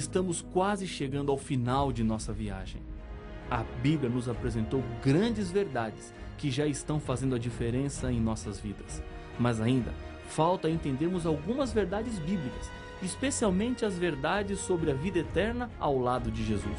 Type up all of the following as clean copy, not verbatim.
estamos quase chegando ao final de nossa viagem. A Bíblia nos apresentou grandes verdades que já estão fazendo a diferença em nossas vidas. Mas ainda falta entendermos algumas verdades bíblicas, especialmente as verdades sobre a vida eterna ao lado de Jesus.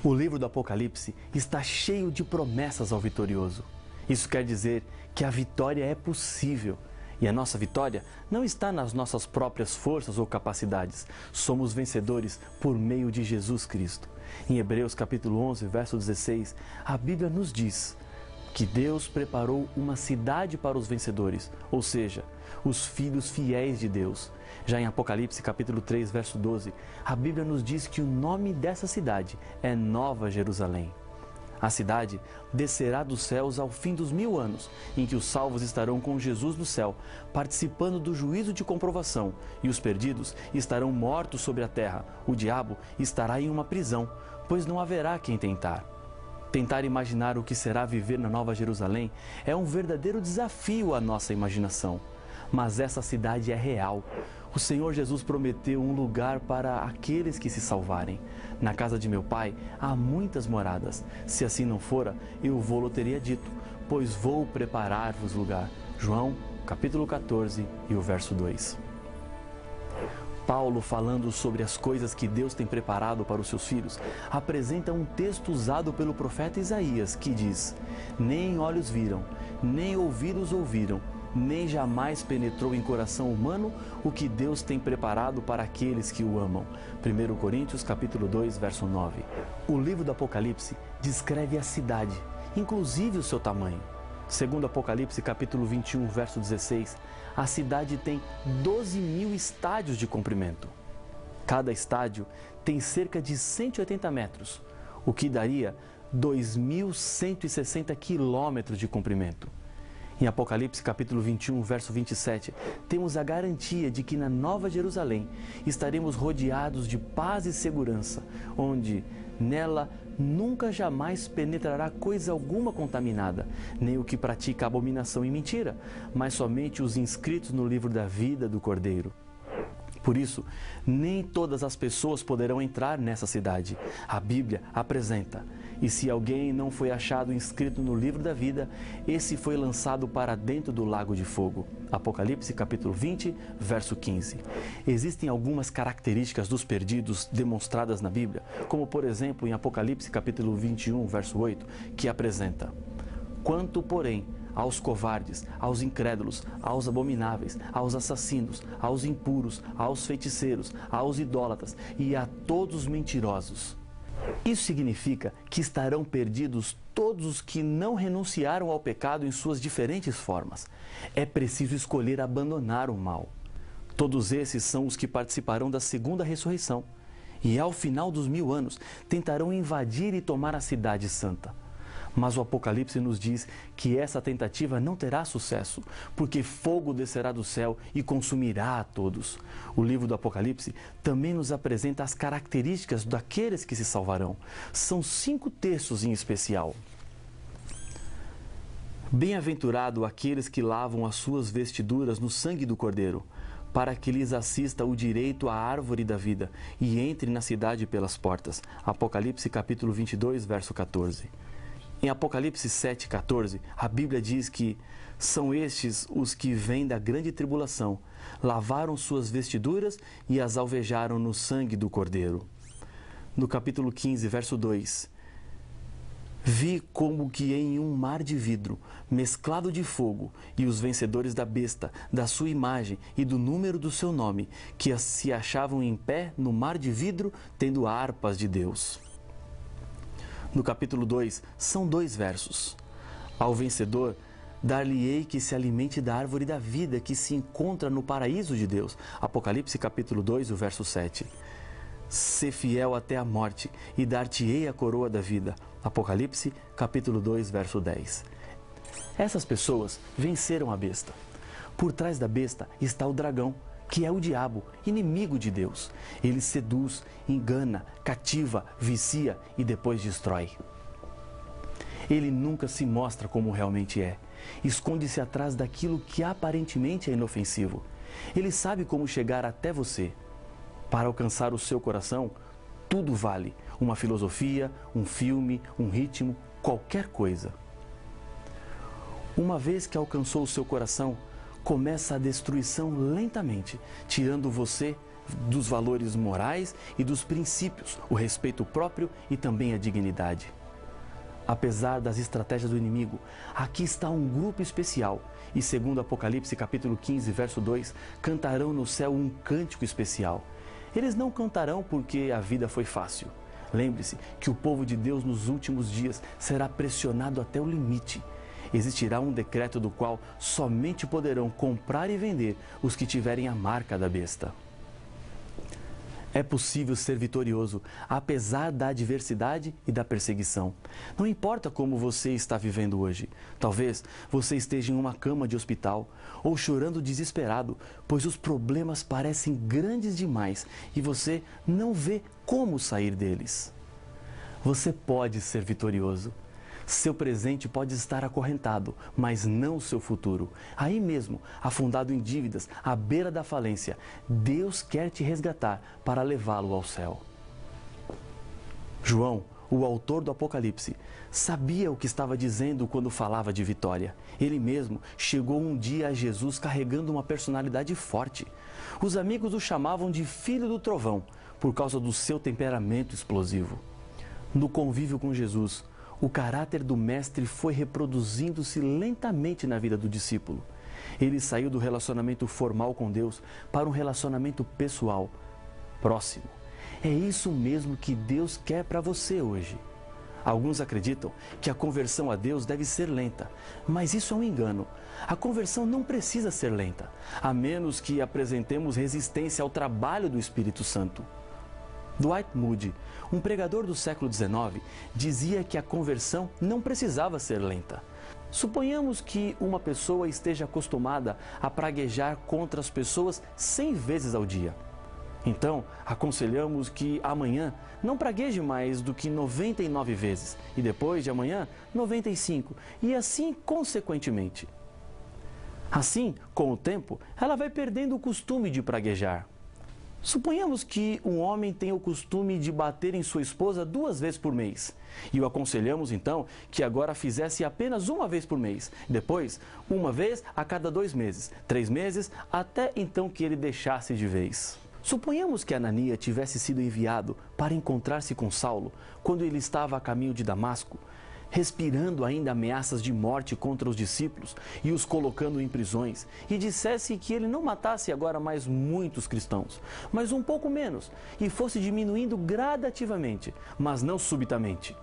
O livro do Apocalipse está cheio de promessas ao vitorioso. Isso quer dizer que a vitória é possível. E a nossa vitória não está nas nossas próprias forças ou capacidades. Somos vencedores por meio de Jesus Cristo. Em Hebreus capítulo 11, verso 16, a Bíblia nos diz que Deus preparou uma cidade para os vencedores, ou seja, os filhos fiéis de Deus. Já em Apocalipse capítulo 3, verso 12, a Bíblia nos diz que o nome dessa cidade é Nova Jerusalém. A cidade descerá dos céus ao fim dos 1000 anos, em que os salvos estarão com Jesus no céu, participando do juízo de comprovação, e os perdidos estarão mortos sobre a terra. O diabo estará em uma prisão, pois não haverá quem tentar. Tentar imaginar o que será viver na Nova Jerusalém é um verdadeiro desafio à nossa imaginação. Mas essa cidade é real. O Senhor Jesus prometeu um lugar para aqueles que se salvarem. Na casa de meu Pai há muitas moradas. Se assim não fora, eu vou-lo teria dito, pois vou preparar-vos lugar. João, capítulo 14 e o verso 2. Paulo, falando sobre as coisas que Deus tem preparado para os seus filhos, apresenta um texto usado pelo profeta Isaías, que diz: nem olhos viram, nem ouvidos ouviram, nem jamais penetrou em coração humano o que Deus tem preparado para aqueles que o amam. 1 Coríntios capítulo 2, verso 9. O livro do Apocalipse descreve a cidade, inclusive o seu tamanho. Segundo Apocalipse capítulo 21, verso 16, a cidade tem 12.000 estádios de comprimento. Cada estádio tem cerca de 180 metros, o que daria 2.160 quilômetros de comprimento. Em Apocalipse capítulo 21, verso 27, temos a garantia de que na Nova Jerusalém estaremos rodeados de paz e segurança, onde nela nunca jamais penetrará coisa alguma contaminada, nem o que pratica abominação e mentira, mas somente os inscritos no livro da vida do Cordeiro. Por isso, nem todas as pessoas poderão entrar nessa cidade. A Bíblia apresenta: e se alguém não foi achado inscrito no livro da vida, esse foi lançado para dentro do lago de fogo. Apocalipse capítulo 20, verso 15. Existem algumas características dos perdidos demonstradas na Bíblia, como por exemplo em Apocalipse capítulo 21, verso 8, que apresenta: quanto, porém, aos covardes, aos incrédulos, aos abomináveis, aos assassinos, aos impuros, aos feiticeiros, aos idólatras e a todos os mentirosos. Isso significa que estarão perdidos todos os que não renunciaram ao pecado em suas diferentes formas. É preciso escolher abandonar o mal. Todos esses são os que participarão da segunda ressurreição e, ao final dos 1000 anos, tentarão invadir e tomar a cidade santa. Mas o Apocalipse nos diz que essa tentativa não terá sucesso, porque fogo descerá do céu e consumirá a todos. O livro do Apocalipse também nos apresenta as características daqueles que se salvarão. São 5 textos em especial. Bem-aventurado aqueles que lavam as suas vestiduras no sangue do Cordeiro, para que lhes assista o direito à árvore da vida e entre na cidade pelas portas. Apocalipse capítulo 22, verso 14. Em Apocalipse 7,14, a Bíblia diz que são estes os que vêm da grande tribulação, lavaram suas vestiduras e as alvejaram no sangue do Cordeiro. No capítulo 15, verso 2, vi como que em um mar de vidro, mesclado de fogo, e os vencedores da besta, da sua imagem e do número do seu nome, que se achavam em pé no mar de vidro, tendo harpas de Deus. No capítulo 2, são 2 versos. Ao vencedor, dar-lhe-ei que se alimente da árvore da vida que se encontra no paraíso de Deus. Apocalipse capítulo 2, o verso 7. ser fiel até a morte e dar-te-ei a coroa da vida. Apocalipse, capítulo 2, verso 10. Essas pessoas venceram a besta. Por trás da besta está o dragão, que é o diabo, inimigo de Deus. Ele seduz, engana, cativa, vicia e depois destrói. Ele nunca se mostra como realmente é. Esconde-se atrás daquilo que aparentemente é inofensivo. Ele sabe como chegar até você. Para alcançar o seu coração, tudo vale. Uma filosofia, um filme, um ritmo, qualquer coisa. Uma vez que alcançou o seu coração, começa a destruição lentamente, tirando você dos valores morais e dos princípios, o respeito próprio e também a dignidade. Apesar das estratégias do inimigo, aqui está um grupo especial e, segundo Apocalipse capítulo 15, verso 2, cantarão no céu um cântico especial. Eles não cantarão porque a vida foi fácil. Lembre-se que o povo de Deus nos últimos dias será pressionado até o limite. Existirá um decreto do qual somente poderão comprar e vender os que tiverem a marca da besta. É possível ser vitorioso, apesar da adversidade e da perseguição. Não importa como você está vivendo hoje. Talvez você esteja em uma cama de hospital ou chorando desesperado, pois os problemas parecem grandes demais e você não vê como sair deles. Você pode ser vitorioso. Seu presente pode estar acorrentado, mas não o seu futuro. Aí mesmo, afundado em dívidas, à beira da falência, Deus quer te resgatar para levá-lo ao céu. João, o autor do Apocalipse, sabia o que estava dizendo quando falava de vitória. Ele mesmo chegou um dia a Jesus carregando uma personalidade forte. Os amigos o chamavam de Filho do Trovão, por causa do seu temperamento explosivo. No convívio com Jesus, o caráter do mestre foi reproduzindo-se lentamente na vida do discípulo. Ele saiu do relacionamento formal com Deus para um relacionamento pessoal, próximo. É isso mesmo que Deus quer para você hoje. Alguns acreditam que a conversão a Deus deve ser lenta, mas isso é um engano. A conversão não precisa ser lenta, a menos que apresentemos resistência ao trabalho do Espírito Santo. Dwight Moody, um pregador do século XIX, dizia que a conversão não precisava ser lenta. Suponhamos que uma pessoa esteja acostumada a praguejar contra as pessoas 100 vezes ao dia. Então, aconselhamos que amanhã não pragueje mais do que 99 vezes e depois de amanhã 95 e assim consequentemente. Assim, com o tempo, ela vai perdendo o costume de praguejar. Suponhamos que um homem tem o costume de bater em sua esposa 2 vezes por mês. E o aconselhamos então que agora fizesse apenas 1 vez por mês. Depois, 1 vez a cada 2 meses, 3 meses, até então que ele deixasse de vez. Suponhamos que Ananias tivesse sido enviado para encontrar-se com Saulo quando ele estava a caminho de Damasco, respirando ainda ameaças de morte contra os discípulos e os colocando em prisões, e dissesse que ele não matasse agora mais muitos cristãos, mas um pouco menos, e fosse diminuindo gradativamente, mas não subitamente.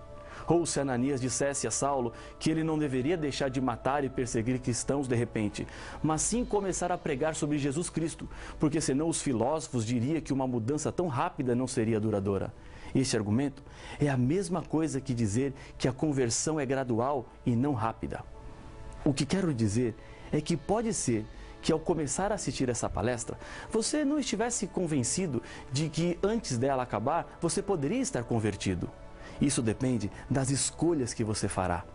Ou se Ananias dissesse a Saulo que ele não deveria deixar de matar e perseguir cristãos de repente, mas sim começar a pregar sobre Jesus Cristo, porque senão os filósofos diriam que uma mudança tão rápida não seria duradoura. Este argumento é a mesma coisa que dizer que a conversão é gradual e não rápida. O que quero dizer é que pode ser que ao começar a assistir essa palestra, você não estivesse convencido de que antes dela acabar, você poderia estar convertido. Isso depende das escolhas que você fará.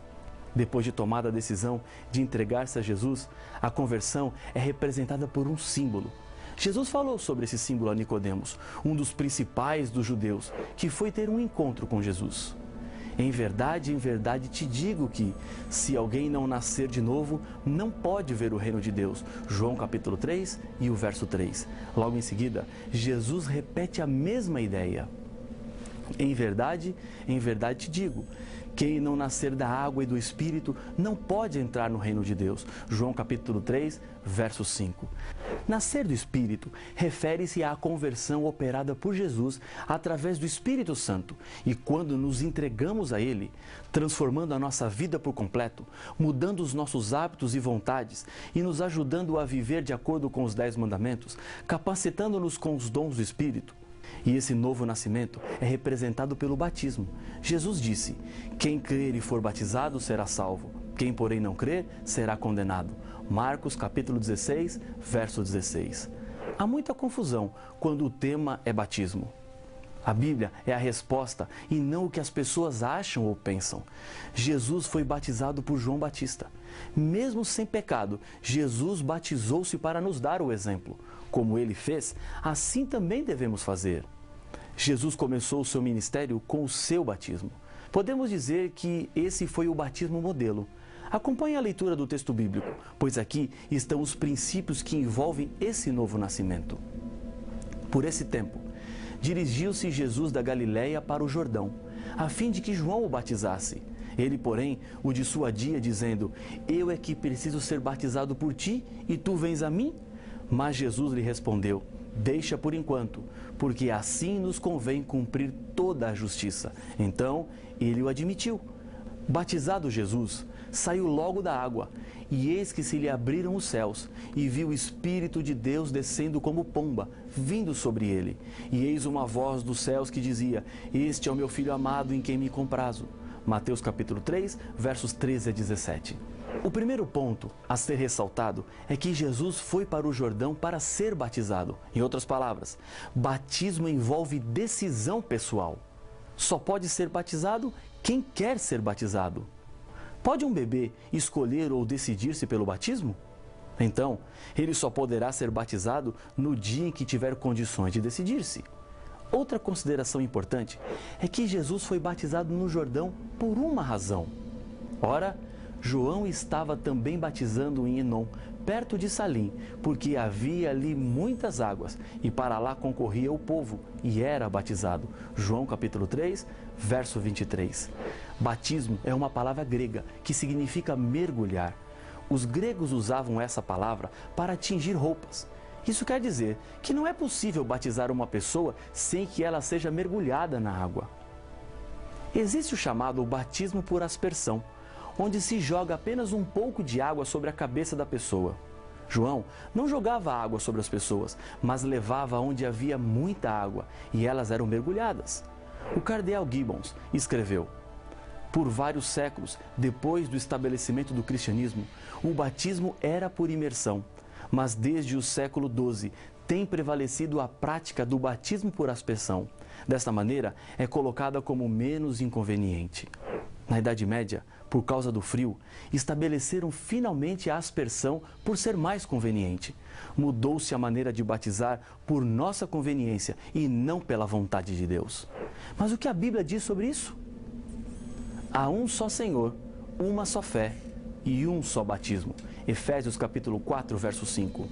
Depois de tomada a decisão de entregar-se a Jesus, a conversão é representada por um símbolo. Jesus falou sobre esse símbolo a Nicodemos, um dos principais dos judeus, que foi ter um encontro com Jesus. Em verdade te digo que, se alguém não nascer de novo, não pode ver o reino de Deus. João capítulo 3 e o verso 3. Logo em seguida, Jesus repete a mesma ideia. Em verdade te digo, quem não nascer da água e do Espírito não pode entrar no reino de Deus. João capítulo 3, verso 5. Nascer do Espírito refere-se à conversão operada por Jesus através do Espírito Santo. E quando nos entregamos a Ele, transformando a nossa vida por completo, mudando os nossos hábitos e vontades e nos ajudando a viver de acordo com os 10 mandamentos, capacitando-nos com os dons do Espírito, E esse novo nascimento é representado pelo batismo. Jesus disse: quem crer e for batizado será salvo, quem porém não crer será condenado. Marcos capítulo 16, verso 16. Há muita confusão quando o tema é batismo. A Bíblia é a resposta e não o que as pessoas acham ou pensam. Jesus foi batizado por João Batista. Mesmo sem pecado, Jesus batizou-se para nos dar o exemplo. Como ele fez, assim também devemos fazer. Jesus começou o seu ministério com o seu batismo. Podemos dizer que esse foi o batismo modelo. Acompanhe a leitura do texto bíblico, pois aqui estão os princípios que envolvem esse novo nascimento. Por esse tempo, dirigiu-se Jesus da Galiléia para o Jordão, a fim de que João o batizasse. Ele, porém, o dissuadia, dizendo: eu é que preciso ser batizado por ti, e tu vens a mim? Mas Jesus lhe respondeu: deixa por enquanto, porque assim nos convém cumprir toda a justiça. Então, ele o admitiu. Batizado Jesus, saiu logo da água, e eis que se lhe abriram os céus, e viu o Espírito de Deus descendo como pomba, vindo sobre ele. E eis uma voz dos céus que dizia: este é o meu Filho amado, em quem me comprazo. Mateus capítulo 3, versos 13 a 17. O primeiro ponto a ser ressaltado é que Jesus foi para o Jordão para ser batizado. Em outras palavras, batismo envolve decisão pessoal. Só pode ser batizado quem quer ser batizado. Pode um bebê escolher ou decidir-se pelo batismo? Então, ele só poderá ser batizado no dia em que tiver condições de decidir-se. Outra consideração importante é que Jesus foi batizado no Jordão por uma razão. Ora, João estava também batizando em Enom, perto de Salim, porque havia ali muitas águas, e para lá concorria o povo, e era batizado. João capítulo 3, verso 23. Batismo é uma palavra grega que significa mergulhar. Os gregos usavam essa palavra para tingir roupas. Isso quer dizer que não é possível batizar uma pessoa sem que ela seja mergulhada na água. Existe o chamado batismo por aspersão, onde se joga apenas um pouco de água sobre a cabeça da pessoa. João não jogava água sobre as pessoas, mas levava onde havia muita água e elas eram mergulhadas. O cardeal Gibbons escreveu: por vários séculos, depois do estabelecimento do cristianismo, o batismo era por imersão, mas desde o século XII tem prevalecido a prática do batismo por aspersão. Desta maneira, é colocada como menos inconveniente. Na Idade Média, por causa do frio, estabeleceram finalmente a aspersão por ser mais conveniente. Mudou-se a maneira de batizar por nossa conveniência e não pela vontade de Deus. Mas o que a Bíblia diz sobre isso? Há um só Senhor, uma só fé e um só batismo. Efésios capítulo 4, verso 5.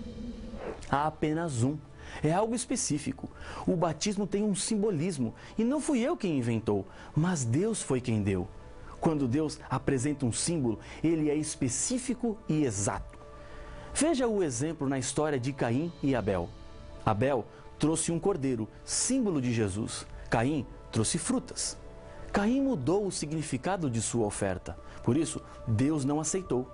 Há apenas um. É algo específico. O batismo tem um simbolismo e não fui eu quem inventou, mas Deus foi quem deu. Quando Deus apresenta um símbolo, ele é específico e exato. Veja o exemplo na história de Caim e Abel. Abel trouxe um cordeiro, símbolo de Jesus. Caim trouxe frutas. Caim mudou o significado de sua oferta. Por isso, Deus não aceitou.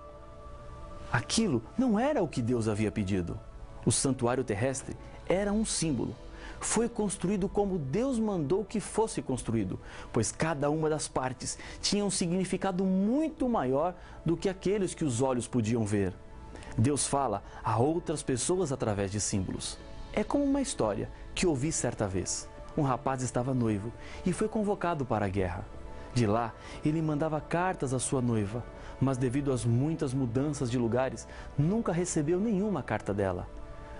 Aquilo não era o que Deus havia pedido. O santuário terrestre era um símbolo. Foi construído como Deus mandou que fosse construído, pois cada uma das partes tinha um significado muito maior do que aqueles que os olhos podiam ver. Deus fala a outras pessoas através de símbolos. É como uma história que ouvi certa vez. Um rapaz estava noivo e foi convocado para a guerra. De lá, ele mandava cartas à sua noiva, mas devido às muitas mudanças de lugares, nunca recebeu nenhuma carta dela.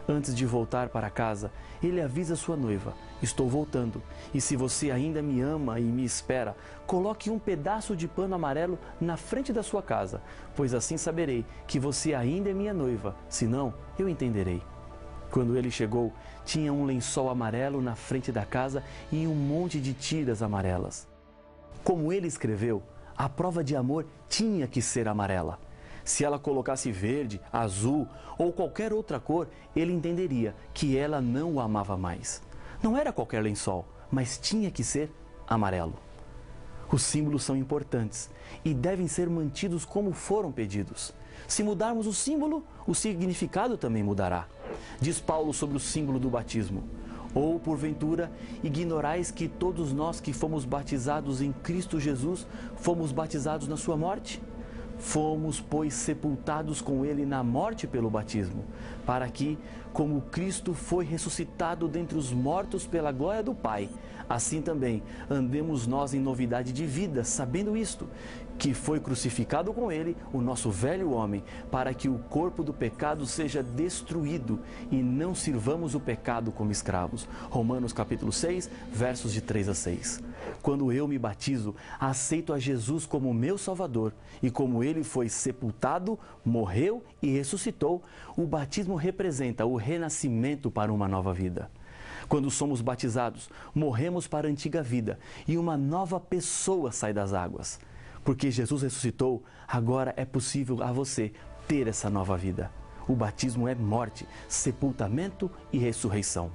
Antes de voltar para casa, ele avisa sua noiva: estou voltando, e se você ainda me ama e me espera, coloque um pedaço de pano amarelo na frente da sua casa, pois assim saberei que você ainda é minha noiva, senão eu entenderei. Quando ele chegou, tinha um lençol amarelo na frente da casa e um monte de tiras amarelas. Como ele escreveu, a prova de amor tinha que ser amarela. Se ela colocasse verde, azul ou qualquer outra cor, ele entenderia que ela não o amava mais. Não era qualquer lençol, mas tinha que ser amarelo. Os símbolos são importantes e devem ser mantidos como foram pedidos. Se mudarmos o símbolo, o significado também mudará. Diz Paulo sobre o símbolo do batismo: Ou, porventura, ignorais que todos nós que fomos batizados em Cristo Jesus, fomos batizados na sua morte? Fomos, pois, sepultados com ele na morte pelo batismo, para que, como Cristo foi ressuscitado dentre os mortos pela glória do Pai, assim também andemos nós em novidade de vida, sabendo isto, que foi crucificado com ele o nosso velho homem, para que o corpo do pecado seja destruído e não sirvamos o pecado como escravos. Romanos capítulo 6, versos de 3 a 6. Quando eu me batizo, aceito a Jesus como meu Salvador, e como ele foi sepultado, morreu e ressuscitou, o batismo representa o renascimento para uma nova vida. Quando somos batizados, morremos para a antiga vida e uma nova pessoa sai das águas. Porque Jesus ressuscitou, agora é possível a você ter essa nova vida. O batismo é morte, sepultamento e ressurreição.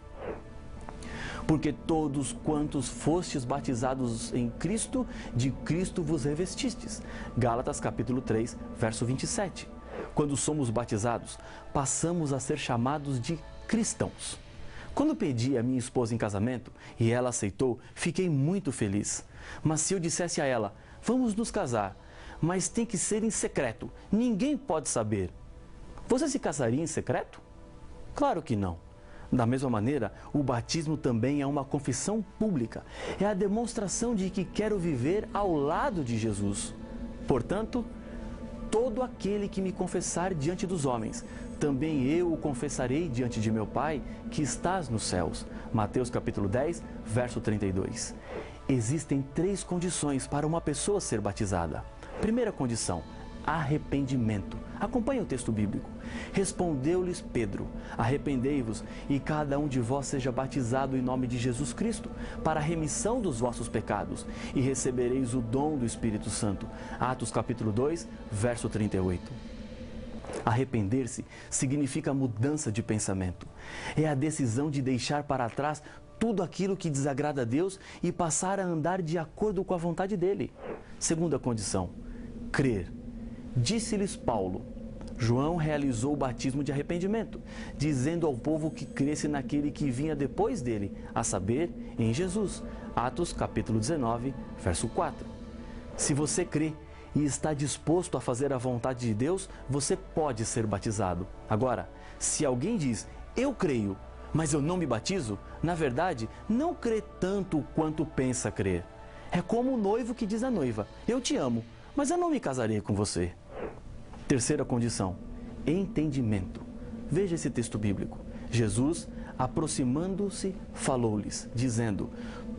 Porque todos quantos fostes batizados em Cristo, de Cristo vos revestistes. Gálatas capítulo 3, verso 27. Quando somos batizados, passamos a ser chamados de cristãos. Quando pedi a minha esposa em casamento e ela aceitou, fiquei muito feliz. Mas se eu dissesse a ela, vamos nos casar, mas tem que ser em secreto, ninguém pode saber. Você se casaria em secreto? Claro que não. Da mesma maneira, o batismo também é uma confissão pública. É a demonstração de que quero viver ao lado de Jesus. Portanto, todo aquele que me confessar diante dos homens, também eu o confessarei diante de meu Pai, que estás nos céus. Mateus capítulo 10, verso 32. Existem 3 condições para uma pessoa ser batizada. Primeira condição, arrependimento. Acompanhe o texto bíblico. Respondeu-lhes Pedro, arrependei-vos e cada um de vós seja batizado em nome de Jesus Cristo, para a remissão dos vossos pecados, e recebereis o dom do Espírito Santo. Atos capítulo 2, verso 38. Arrepender-se significa mudança de pensamento. É a decisão de deixar para trás tudo aquilo que desagrada a Deus e passar a andar de acordo com a vontade dele. Segunda condição, crer. Disse-lhes Paulo, João realizou o batismo de arrependimento, dizendo ao povo que cresce naquele que vinha depois dele, a saber, em Jesus. Atos capítulo 19, verso 4. Se você crê e está disposto a fazer a vontade de Deus, você pode ser batizado. Agora, se alguém diz, eu creio, mas eu não me batizo, na verdade, não crê tanto quanto pensa crer. É como o noivo que diz à noiva, eu te amo, mas eu não me casarei com você. Terceira condição, entendimento. Veja esse texto bíblico. Jesus, aproximando-se, falou-lhes, dizendo,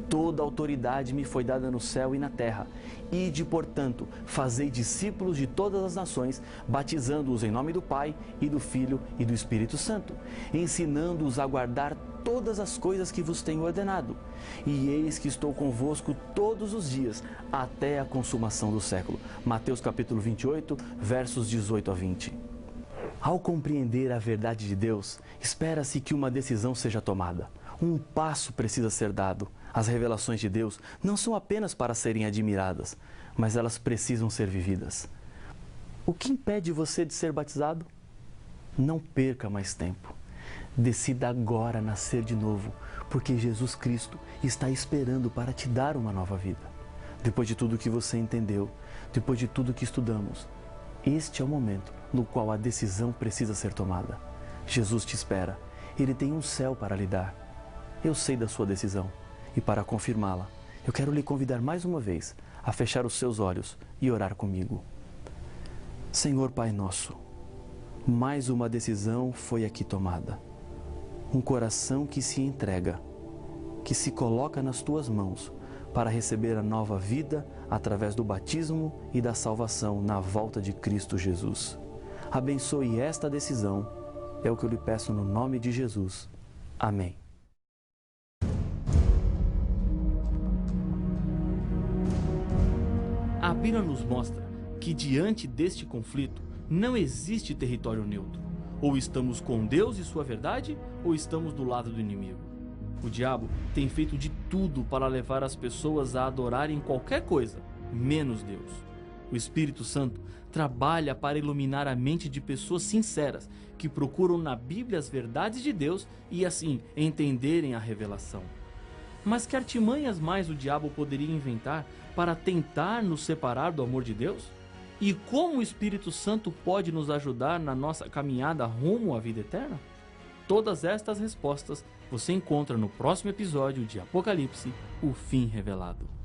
toda autoridade me foi dada no céu e na terra. Ide, portanto, fazei discípulos de todas as nações, batizando-os em nome do Pai, e do Filho e do Espírito Santo, ensinando-os a guardar todas as coisas que vos tenho ordenado. E eis que estou convosco todos os dias, até a consumação do século. Mateus capítulo 28, versos 18 a 20. Ao compreender a verdade de Deus, espera-se que uma decisão seja tomada. Um passo precisa ser dado. As revelações de Deus não são apenas para serem admiradas, mas elas precisam ser vividas. O que impede você de ser batizado? Não perca mais tempo. Decida agora nascer de novo, porque Jesus Cristo está esperando para te dar uma nova vida. Depois de tudo que você entendeu, depois de tudo que estudamos, este é o momento no qual a decisão precisa ser tomada. Jesus te espera. Ele tem um céu para lhe dar. Eu sei da sua decisão. E para confirmá-la, eu quero lhe convidar mais uma vez a fechar os seus olhos e orar comigo. Senhor Pai nosso, mais uma decisão foi aqui tomada. Um coração que se entrega, que se coloca nas tuas mãos para receber a nova vida através do batismo e da salvação na volta de Cristo Jesus. Abençoe esta decisão, é o que eu lhe peço no nome de Jesus. Amém. A Bíblia nos mostra que diante deste conflito não existe território neutro. Ou estamos com Deus e sua verdade, ou estamos do lado do inimigo. O diabo tem feito de tudo para levar as pessoas a adorarem qualquer coisa, menos Deus. O Espírito Santo trabalha para iluminar a mente de pessoas sinceras que procuram na Bíblia as verdades de Deus e assim entenderem a revelação. Mas que artimanhas mais o diabo poderia inventar para tentar nos separar do amor de Deus? E como o Espírito Santo pode nos ajudar na nossa caminhada rumo à vida eterna? Todas estas respostas você encontra no próximo episódio de Apocalipse, o Fim Revelado.